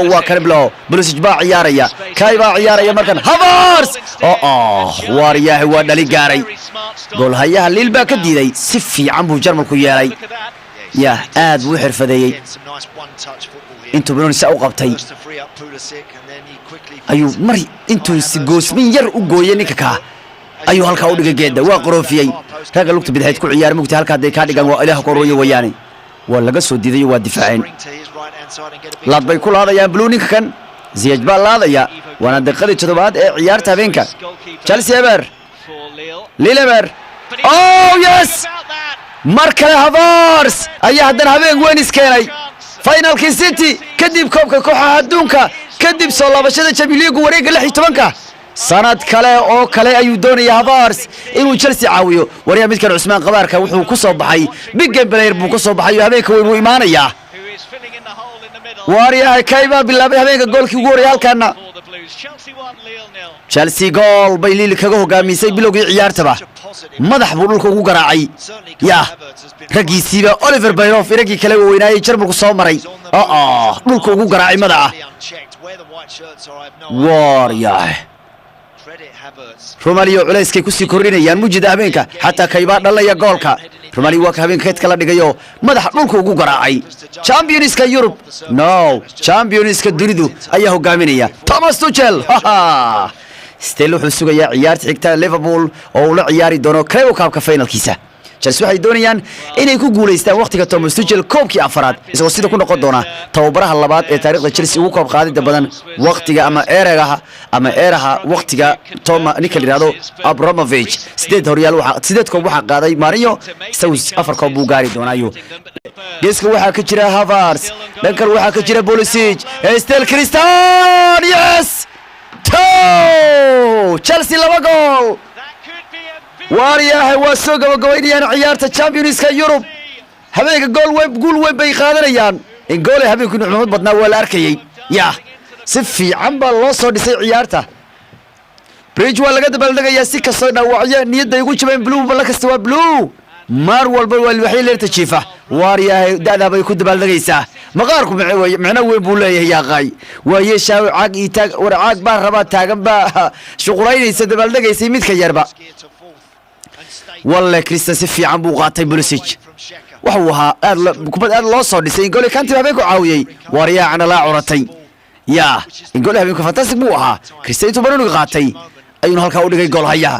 وكربلو بوليسيج با عياريا كاي با عياريا مركان هافارس وارياه ودلي غاري جول هيا ليل با كديداي سفي عمبو جرمالكو يالay يا aad buu xirfadeeyay intuu banooni saa u qabtay ayuu mar intuu si goosmin yar u gooyay ninka ka ayuu halka u dhigay geedda waa qoroofiyay raga lugta bidixayd ku ciyaar mugta halka haday ka dhigan waa ilaah korooyo wayaani waa laga soo diiday waa difaaceen laad bay ku laadayaan blue ninka kan Ziyech baa laadaya waana daqiiqadii 7aad ee ciyaarta habeenka Chelsea ever Lilleber oh yes markale Havertz ayaa haddana habeen weyn iskeenay finalkii City kadib koobka kooxaha adduunka kadib soo laabashada Champions League wareegga 16ka sanad kale oo kale ayuu doonaya Havertz inuu Chelsea caawiyo wariya midkan Usmaan Qabaarka wuxuu ku soo baxay big game player buu ku soo baxay habeenka weyn uu imaanaya wariya kayba bilaabay habeenka goolkii ugu horeeyay halkaana Chelsea goal bay Lille kaga hogaamisay bilowgii ciyaartaba madax buu dhulka ugu garaacay ya ragiisiba Oliver Bierhoff iragii kale uu weynaayay Jarmalku soo maray dhulka ugu garaacay madaxa wariya Romario culayskay ku sii kordhinayaan mujida habeenka xataa kayba dhalaya goolka Romario waa habeenka keedka la dhigayo madax dhulka ugu garaacay Championska Europe no Championska dunidu ayaa hogaaminaya Thomas Tuchel still wuxuu sugayaa ciyaarta xigta Liverpool oo uu la ciyaari doono Carabao Cup finalkiisa Chelsea waxay doonayaan inay ku guuleystaan waqtiga Thomas Tuchel koobkii afraad isagoo sida ku noqon doona tababaraha labaad ee taariikhda Chelsea ugu koob qaadida badan waqtiga ama eraha waqtiga Nick Lirado Abramovich sideed horyaal sideed koob waxa qaaday Mourinho isagu afar koob buu gaari doonaayo geeska waxa ka jira Havertz dhankan waxa ka jira Pulisic Estel Christian yes Chelsea laba gool wariyaha waa soo gabagabaynayaan ciyaarta Championska Europe habeenka gool weyn bay qaadanayaan in gool habeenku nuxmad badnaa waa la arkayay ya si fiican baa loo soo dhisay ciyaarta Bridge waa laga dabaldagayaa si kasoo dhaawacyo niyadda ugu jabeen blue bal kasta waa blue mar walba waa waxay leerta jiifa wariyaha da'da bay ku dabaldagaysaa maqaarku macna weyn buu leeyahay yaaqay waaye shaaw caag itaag war caag baa raba taagan baa shuqulaynaysa dabaldagaysay mid ka yarba والله كريستيان سفي عم بوقاتي بوليسيج وحوها كبد لو سو دhisay gool kanti habeen ku caawiyay wariya ana la curatay ya gool habeen ku fantastic buu ahaa Cristiano Ronaldo qaatay ayuu halka u dhigay gool haya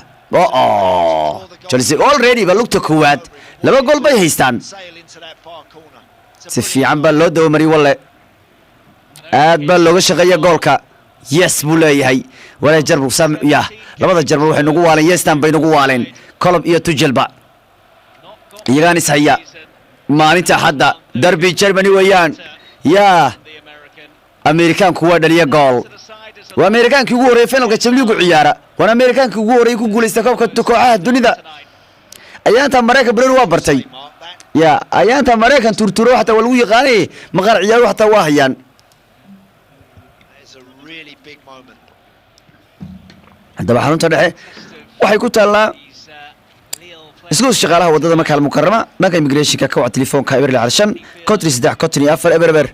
Chelsea already ba lugta koowaad laba gool bay haystaan si fiican baa loo dawmari walle aad baa looga shaqeeyaa goolka yes buu leeyahay wala jarbu sam ya labada jarbu waxay nagu waaleen yeestan bay nagu waaleen Klopp iyo Tuchel ba iyagaan is haya maalinta hadda derby Germany weeyaan ya American kuwa dhaliya gool waa Americankii ugu horeeyay finalka Champions League ciyaara waa Americankii ugu horeeyay ku guuleystay koobka kooxaha dunida ayaanta Mareykan Bruno waa bartay ya ayaanta Mareykan turturo xataa lagu yaqaanay maqar ciyaar xataa waa hayaan hadaba xarunta dhexe waxay ku taalaa isku shaqaalaha wadada Makal Mukarrama dhanka immigration-ka ka wac telefoonka Eber 5 country 3 country 4 Eber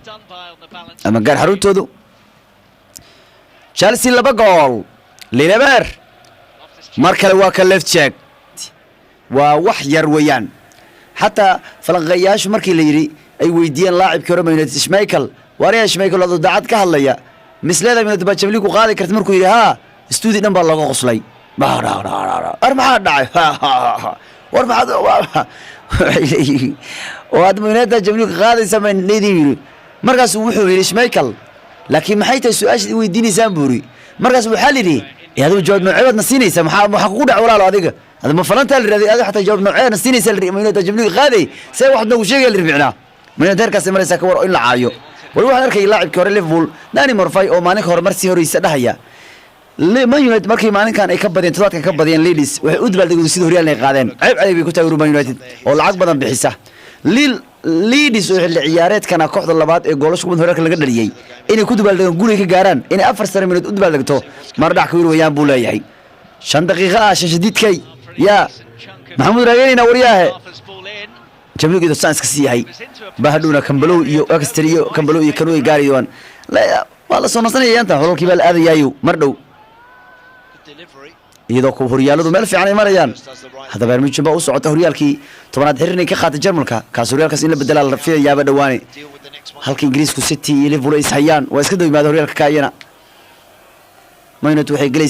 ama gaar xaruntoodu Chelsea laba gool Lilleber markale waa ka left check waa wax yar weeyaan hatta falanqayaashu markii la yiri ay weydiiyeen laacibkii hore United Schmeichel wariya Schmeichel oo dacad ka hadlaya misleeda United ba Champions League qaadi kartay markuu yiri studio dhan baa laga qoslay maxaa dhacay war maxaa oo aad United Champions League qaadaysa ma needii markaas wuxuu yiri Schmeichel laakiin maxay tahay su'aasha weydiinaysan buuri markaas waxa la yiri iyadoo jawaab nooceed nasiinaysa maxaa kugu dhac walaalo adiga هذا ما فلان تالي هذا حتى جواب نوعين السنة سالري من التجميل غادي سوى واحد نوشيء اللي ربعنا من الدرك سمر سكور إلا عايو والواحد أركي لاعب كوري ليفربول داني مرفاي أو مانك هور مرسي هوري سدهيا ما يونايتد مركي مانك كان يكبدين ثلاث كان كبدين ليليس وعود بلد يصير هوري اللي قاعدين عيب عليه بيكون مان يونايتد والعقب بدن بحسه ليديس العيارات كان كوحد اللبات جولش كمان هراك اللي قدر يجي إني كنت بلد نقول هيك جاران إني أفر سنة من الأود بلدته مرة حكوا ويان بولاي هاي شن دقيقة عشان شديد كي يا محمود راجعني نورياه جميل جدا سانس كسي هاي بهدونا كمبلو يو أكستريو كمبلو يكنوا يجاريون لا waa la soo nasanaya inta holkii baa la aadayaayo mar dhow iyadoo ku horyaaladu meel fiican ay marayaan hadda Bayern Munich baa u socota horyaalkii tobanaad xiriirnay ka qaatay Jarmalka kaas horyaalkaas in la bedela la filayaaba dhawaane halka Ingiriisku City iyo Liverpool ay hayaan waa iska dawmaad horyaalka kaayana maynad waxay galaysaa